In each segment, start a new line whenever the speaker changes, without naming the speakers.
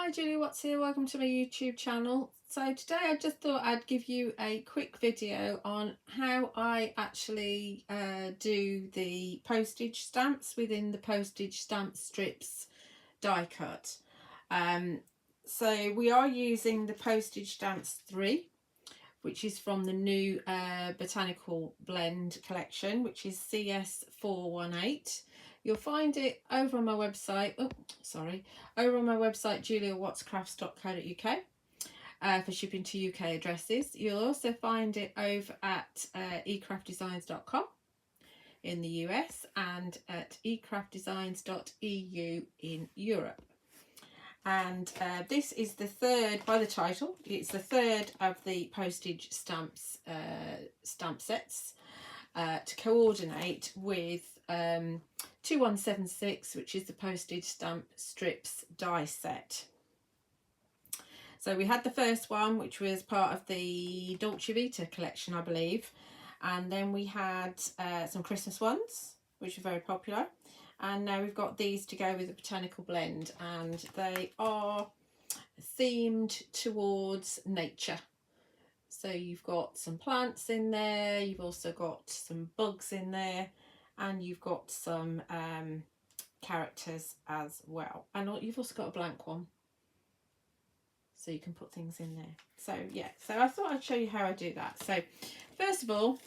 Hi Julia, what's here? Welcome to my YouTube channel. So today I just thought I'd give you a quick video on how I actually do the postage stamps within the postage stamp strips die cut. So we are using the Postage Stamps 3, which is from the new Botanical Blend collection, which is CS418. You'll find it over on my website, over on my website juliawattscrafts.co.uk for shipping to UK addresses. You'll also find it over at ecraftdesigns.com in the US and at ecraftdesigns.eu in Europe. And this is the third, by the title, it's the third of the postage stamps stamp sets to coordinate with 2176, which is the postage stamp strips die set. So we had the first one, which was part of the Dolce Vita collection, I believe, and then we had some Christmas ones, which are very popular. And now we've got these to go with the Botanical Blend, and they are themed towards nature. So you've got some plants in there, you've also got some bugs in there, and you've got some characters as well. And you've also got a blank one, so you can put things in there. So yeah, so I thought I'd show you how I do that. So first of all,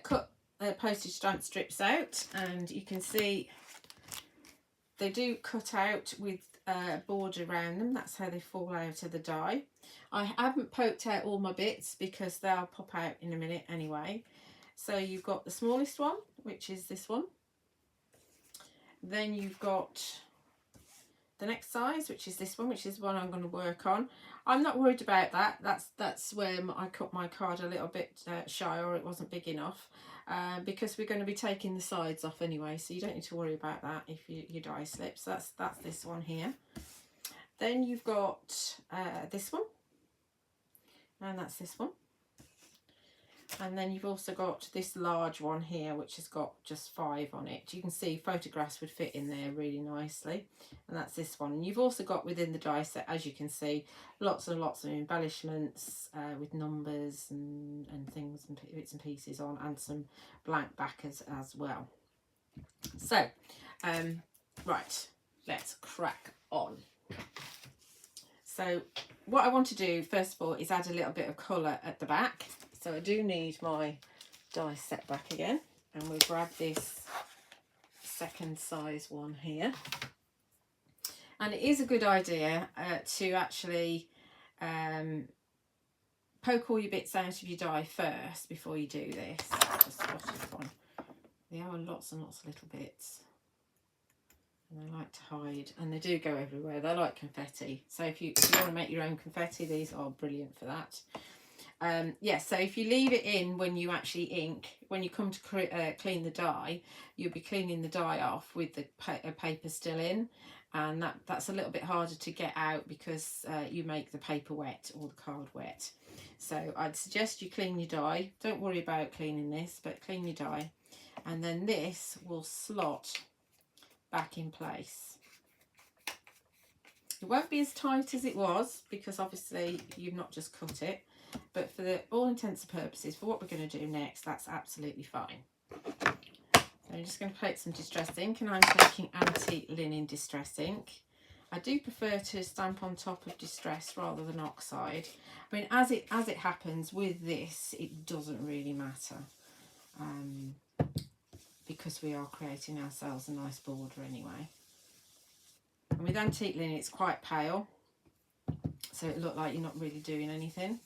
cut postage stamp strips out, and you can see they do cut out with a border around them. That's how they fall out of the die. I haven't poked out all my bits because they'll pop out in a minute anyway. So you've got the smallest one, which is this one. Then you've got the next size, which is this one, which is one I'm going to work on. I'm not worried about that. That's where I cut my card a little bit shy, or it wasn't big enough, because we're going to be taking the sides off anyway, so you don't need to worry about that if your die slips. That's this one here. Then you've got this one, and that's this one. And then you've also got this large one here, which has got just 5 on it. You can see photographs would fit in there really nicely. And that's this one. And you've also got within the die set, as you can see, lots and lots of embellishments with numbers and things and bits and pieces on, and some blank backers as well. So, right, let's crack on. So what I want to do first of all is add a little bit of colour at the back. So I do need my die set back again, and we'll grab this second size one here. And it is a good idea to actually poke all your bits out of your die first before you do this. Just spotted one. There are lots and lots of little bits, and they like to hide, and they do go everywhere. They're like confetti. So if you want to make your own confetti, these are brilliant for that. Yeah, so if you leave it in when you actually ink, when you come to clean the die, you'll be cleaning the die off with the paper still in, and that's a little bit harder to get out because you make the paper wet or the card wet. So I'd suggest you clean your die. Don't worry about cleaning this, but clean your die, and then this will slot back in place. It won't be as tight as it was because obviously you've not just cut it. But for all intents and purposes, for what we're going to do next, that's absolutely fine. So I'm just going to take some distress ink, and I'm taking anti-linen distress ink. I do prefer to stamp on top of distress rather than oxide. I mean, as it happens with this, it doesn't really matter, because we are creating ourselves a nice border anyway. And with antique linen, it's quite pale, so it looks like you're not really doing anything.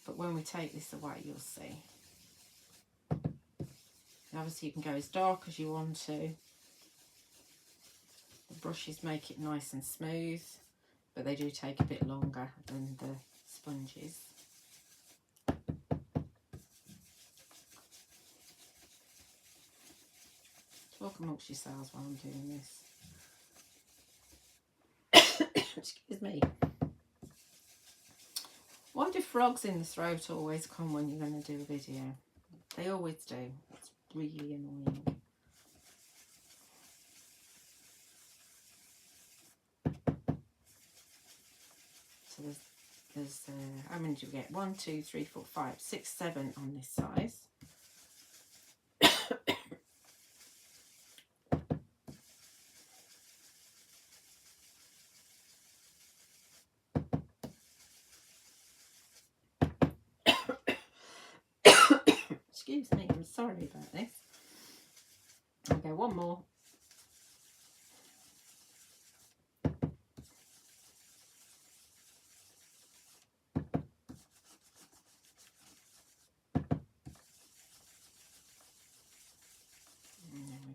But when we take this away, you'll see. And obviously you can go as dark as you want to. The brushes make it nice and smooth, but they do take a bit longer than the sponges. Talk amongst yourselves while I'm doing this. Excuse me. Why do frogs in the throat always come when you're going to do a video? They always do. It's really annoying. there's how many do we get? 1, 2, 3, 4, 5, 6, 7 on this size. Excuse me, I'm sorry about this. I'll go one more.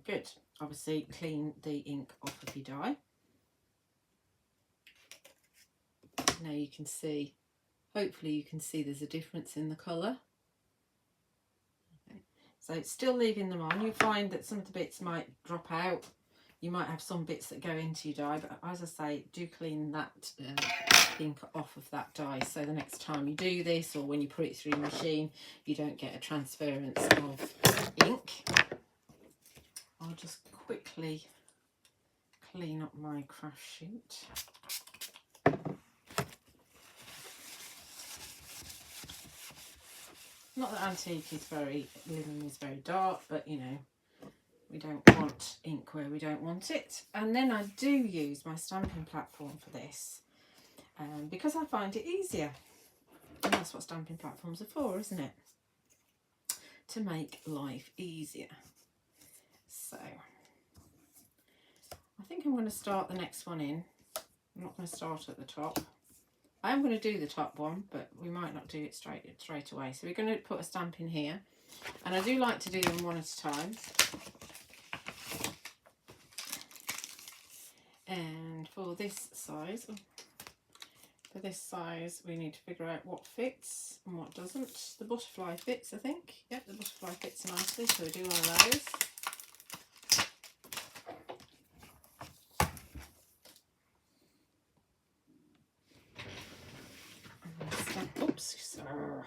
Good. Obviously clean the ink off of your die. Now you can see, hopefully you can see there's a difference in the colour. Okay. So it's still leaving them on. You find that some of the bits might drop out. You might have some bits that go into your die, but as I say, do clean that ink off of that die, so the next time you do this, or when you put it through your machine, you don't get a transference of ink. I'll just quickly clean up my craft sheet. Not that antique is linen is very dark, but you know, we don't want ink where we don't want it. And then I do use my stamping platform for this, because I find it easier. And that's what stamping platforms are for, isn't it? To make life easier. So I think I'm going to start the next one in. I'm not going to start at the top. I am going to do the top one, but we might not do it straight away. So we're going to put a stamp in here, and I do like to do them one at a time. And for this size, we need to figure out what fits and what doesn't. The butterfly fits, I think. Yep, the butterfly fits nicely, so we do one of those. Oops, sorry.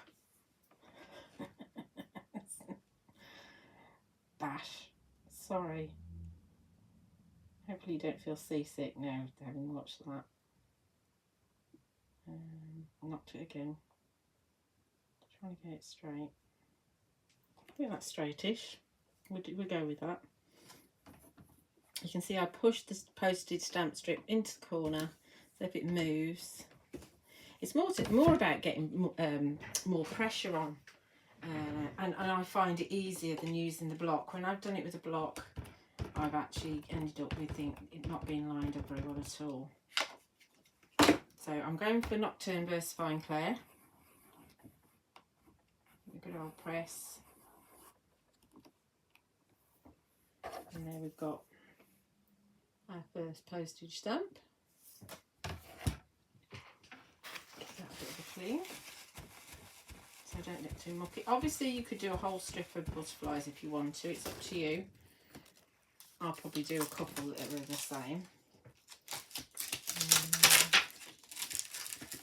Bash. Sorry. Hopefully you don't feel seasick now having watched that. Knocked it again. Trying to get it straight. I think that's straightish. We'll go with that. You can see I pushed the postage stamp strip into the corner, so if it moves, it's more about getting more pressure on, and I find it easier than using the block. When I've done it with a block, I've actually ended up with it not being lined up very well at all. So I'm going for Nocturne Versafine Clair. A good old press. And there we've got our first postage stamp. Give that a bit of a clean, so I don't get too mucky. Obviously you could do a whole strip of butterflies if you want to, it's up to you. I'll probably do a couple that are the same.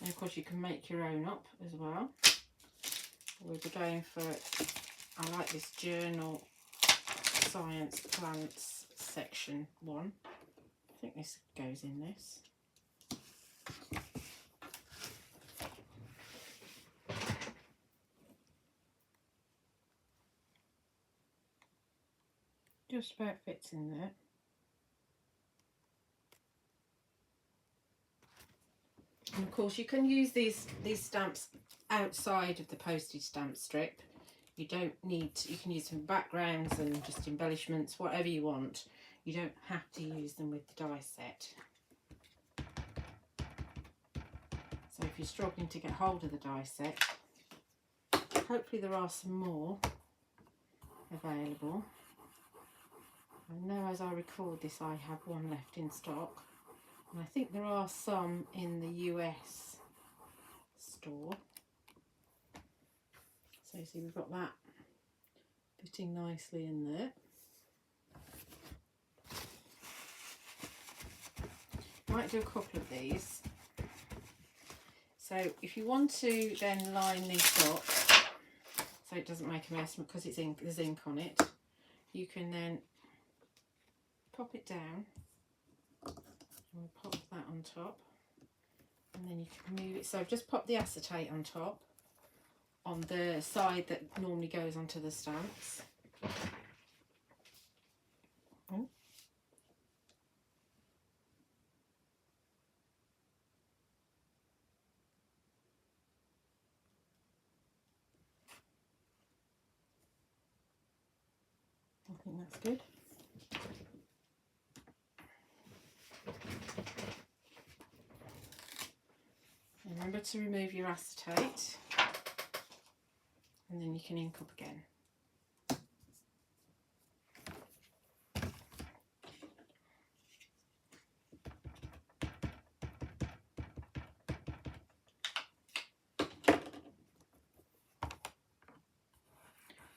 And of course you can make your own up as well. We'll be going for, I like this Journal Science Plants section one. I think this goes in this. Just about fits in there. And of course you can use these stamps outside of the postage stamp strip. You don't need to, you can use some backgrounds and just embellishments, whatever you want. You don't have to use them with the die set. So if you're struggling to get hold of the die set, hopefully there are some more available. I know as I record this I have one left in stock, and I think there are some in the US store. So you see we've got that fitting nicely in there. Might do a couple of these. So if you want to then line this up so it doesn't make a mess because it's ink, there's ink on it, you can then pop it down and we'll pop that on top. and then you can move it. So just pop the acetate on top, on the side that normally goes onto the stamps. Oh. I think that's good. Remember to remove your acetate, and then you can ink up again.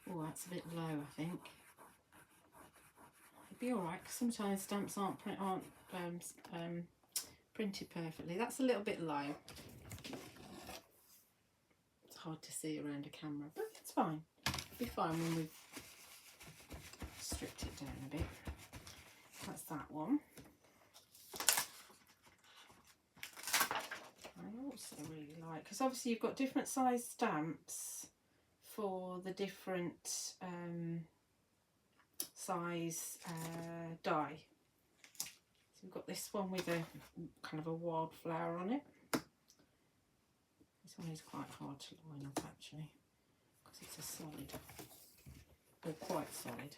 Oh, that's a bit low, I think. It'd be all right, because sometimes stamps aren't printed perfectly. That's a little bit low. It's hard to see around a camera, but it's fine. It'll be fine when we've stripped it down a bit. That's that one. I also really like, because obviously you've got different size stamps for the different size die. So we've got this one with a kind of a wildflower on it. This one is quite hard to line up actually, because it's a solid, or quite solid.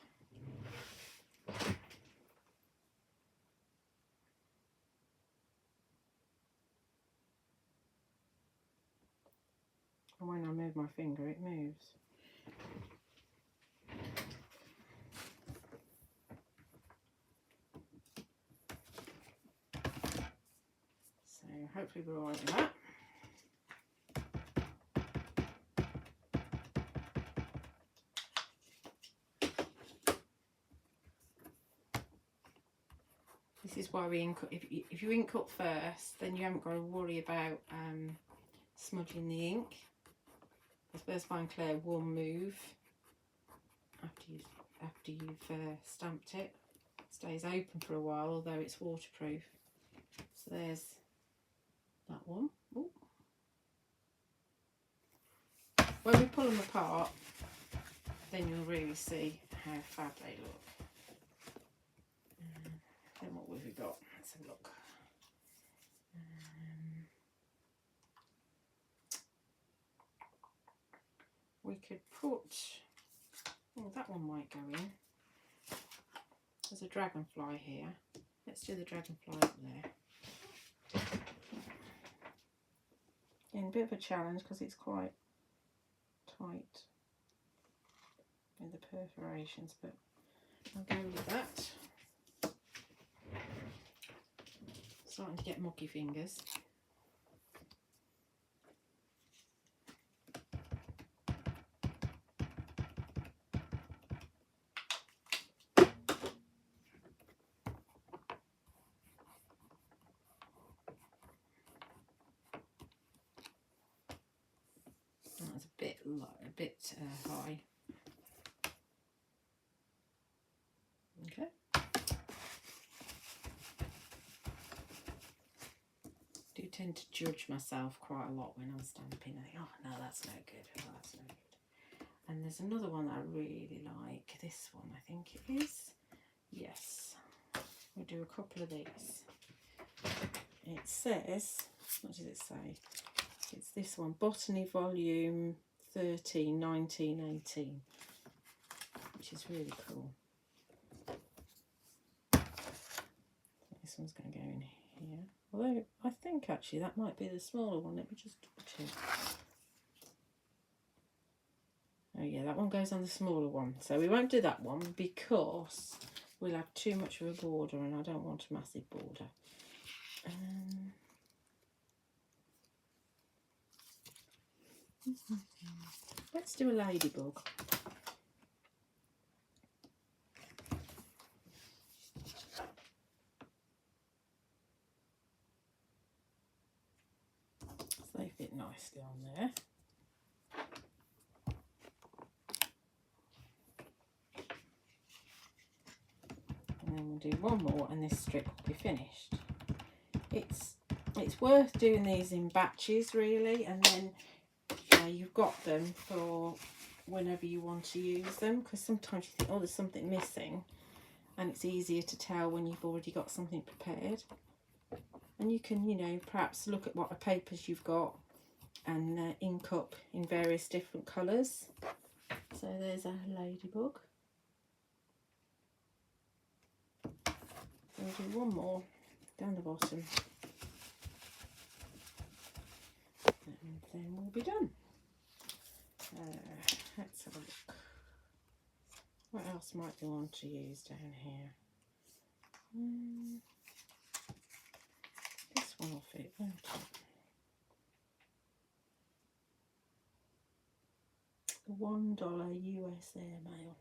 And when I move my finger, it moves. So hopefully we're all right with that. This is why we ink up. If you ink up first, then you haven't got to worry about smudging the ink. Because Versafine Clair will move after you've stamped it. It stays open for a while, although it's waterproof. So there's that one. Ooh. When we pull them apart, then you'll really see how fab they look. Then what have we got? Let's have a look. We could put, oh, that one might go in. There's a dragonfly here. Let's do the dragonfly up there. Again, a bit of a challenge because it's quite tight with the perforations, but I'll go with that. Starting to get mucky fingers. That's a bit low, a bit high. Okay. Do tend to judge myself quite a lot when I'm stamping. I think, oh no, that's no good. Oh, that's no good. And there's another one that I really like. This one, I think it is. Yes. We'll do a couple of these. It says, what does it say? It's this one, Botany Volume 13, 1918, which is really cool. This one's going to go in here. Although I think actually that might be the smaller one. Let me just double check. Oh yeah, that one goes on the smaller one. So we won't do that one because we'll have too much of a border and I don't want a massive border. Let's do a ladybug. So they fit nicely on there. And then we'll do one more and this strip will be finished. It's it's worth doing these in batches really, and then you've got them for whenever you want to use them, because sometimes you think, oh, there's something missing, and it's easier to tell when you've already got something prepared. And you can, you know, perhaps look at what papers you've got and ink up in various different colours. So there's a ladybug. We'll do one more down the bottom, and then we'll be done. Let's have a look. What else might we want to use down here? This one will fit, won't it? The $1 US airmail.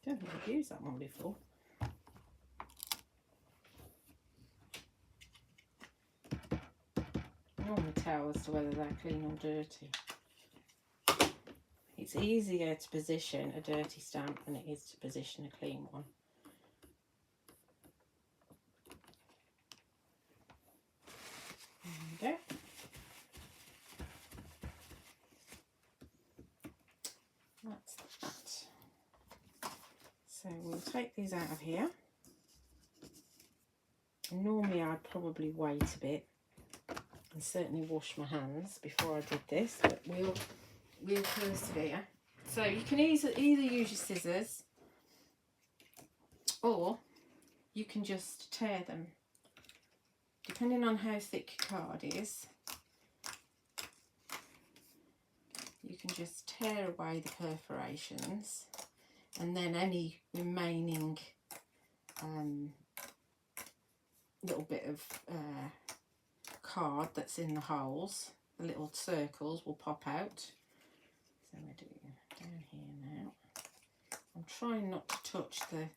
Don't think I've used that one before. I normally tell as to whether they're clean or dirty. It's easier to position a dirty stamp than it is to position a clean one. There we go. That's that. So we'll take these out of here. Normally I'd probably wait a bit and certainly wash my hands before I did this, but we'll persevere. So you can either use your scissors, or you can just tear them, depending on how thick your card is. You can just tear away the perforations, and then any remaining little bit of card that's in the holes, the little circles, will pop out. So we're doing down here now. I'm trying not to touch the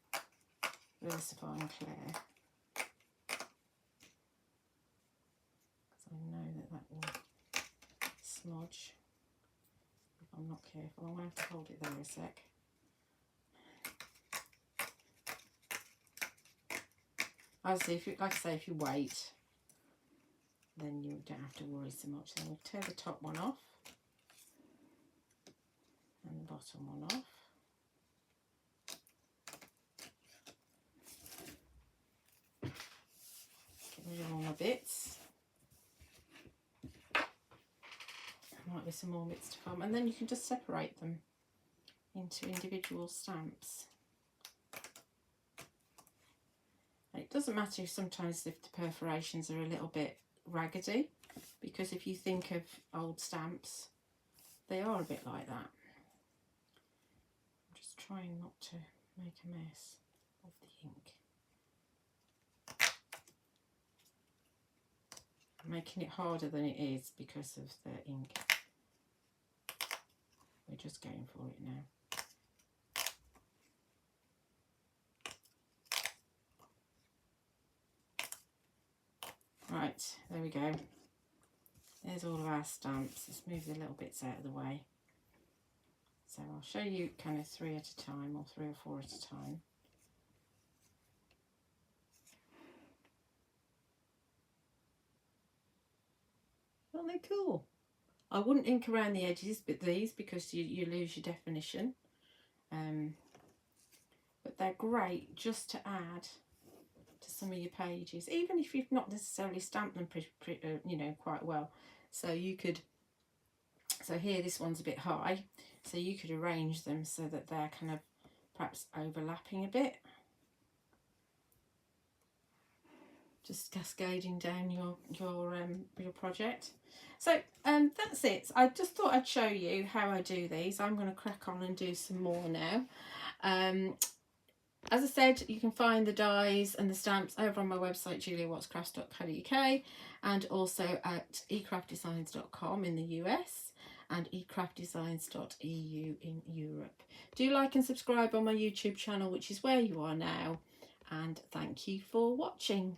Versafine Clair, because I know that will smudge if I'm not careful. I'm going to have to hold it there a sec. Obviously, if you, like I say, if you wait, then you don't have to worry so much. Then we'll tear the top one off and the bottom one off. Get rid of all my bits. There might be some more bits to come, and then you can just separate them into individual stamps. It doesn't matter sometimes if the perforations are a little bit raggedy, because if you think of old stamps, they are a bit like that. I'm just trying not to make a mess of the ink. I'm making it harder than it is because of the ink. We're just going for it now. Right, there we go. There's all of our stamps. Let's move the little bits out of the way. So I'll show you kind of 3 at a time, or 3 or 4 at a time. Aren't they cool? I wouldn't ink around the edges, but these, because you lose your definition. But they're great just to add to some of your pages, even if you've not necessarily stamped them you know, quite well. So you could, so here this one's a bit high, so you could arrange them so that they're kind of perhaps overlapping a bit, just cascading down your project. So that's it. I just thought I'd show you how I do these. I'm going to crack on and do some more now. As I said, you can find the dies and the stamps over on my website, juliawattscrafts.co.uk, and also at ecraftdesigns.com in the US and ecraftdesigns.eu in Europe. Do like and subscribe on my YouTube channel, which is where you are now, and thank you for watching.